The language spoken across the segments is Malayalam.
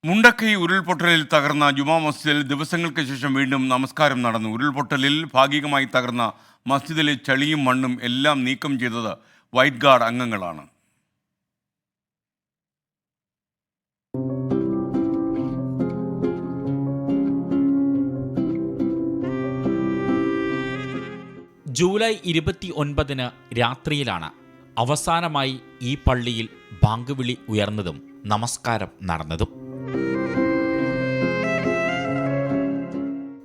മുണ്ടക്കൈ ഉരുൾപൊട്ടലിൽ തകർന്ന ജുമാ മസ്ജിദിൽ ദിവസങ്ങൾക്ക് ശേഷം വീണ്ടും നമസ്കാരം നടന്നു. ഉരുൾപൊട്ടലിൽ ഭാഗികമായി തകർന്ന മസ്ജിദിലെ ചളിയും മണ്ണും എല്ലാം നീക്കം ചെയ്തത് വൈറ്റ് ഗാർഡ് അംഗങ്ങളാണ്. ജൂലൈ 29 രാത്രിയിലാണ് അവസാനമായി ഈ പള്ളിയിൽ ബാങ്ക് വിളി ഉയർന്നതും നമസ്കാരം നടന്നതും.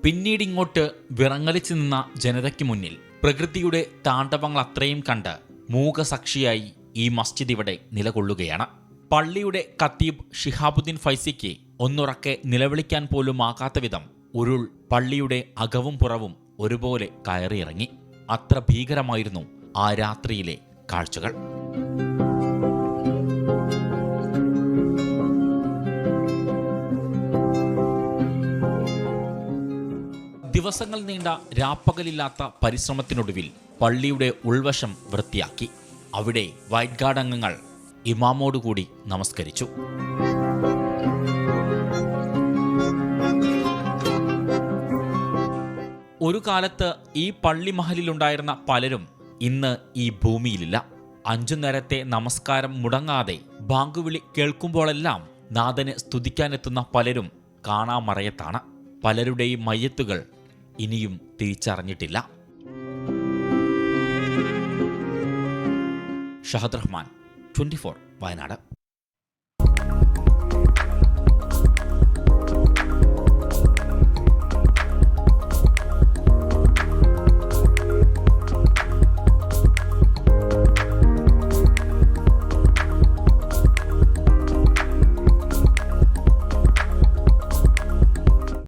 പിന്നീടിങ്ങോട്ട് വിറങ്ങലിച്ചു നിന്ന ജനതയ്ക്ക് മുന്നിൽ പ്രകൃതിയുടെ താണ്ഡവങ്ങൾ അത്രയും കണ്ട് മൂകസാക്ഷിയായി ഈ മസ്ജിദ് ഇവിടെ നിലകൊള്ളുകയാണ്. പള്ളിയുടെ ഖത്തീബ് ഷിഹാബുദ്ദീൻ ഫൈസിക്ക് ഒന്നുറക്കെ നിലവിളിക്കാൻ പോലും ആകാത്ത വിധം ഉരുൾ പള്ളിയുടെ അകവും പുറവും ഒരുപോലെ കയറിയിറങ്ങി. അത്ര ഭീകരമായിരുന്നു ആ രാത്രിയിലെ കാഴ്ചകൾ. ദിവസങ്ങൾ നീണ്ട രാപ്പകലില്ലാത്ത പരിശ്രമത്തിനൊടുവിൽ പള്ളിയുടെ ഉൾവശം വൃത്തിയാക്കി. അവിടെ വൈറ്റ് ഗാർഡ് അംഗങ്ങൾ ഇമാമോടുകൂടി നമസ്കരിച്ചു. ഒരു കാലത്ത് ഈ പള്ളി മഹലിലുണ്ടായിരുന്ന പലരും ഇന്ന് ഈ ഭൂമിയിലില്ല. 5 നേരത്തെ നമസ്കാരം മുടങ്ങാതെ ബാങ്കുവിളി കേൾക്കുമ്പോഴെല്ലാം നാഥനെ സ്തുതിക്കാനെത്തുന്ന പലരും കാണാമറയത്താണ്. പലരുടെയും മയ്യത്തുകൾ ഇനിയും തിരിച്ചറിഞ്ഞിട്ടില്ല. ഷഹദ് റഹ്മാൻ, 24 വയനാട്.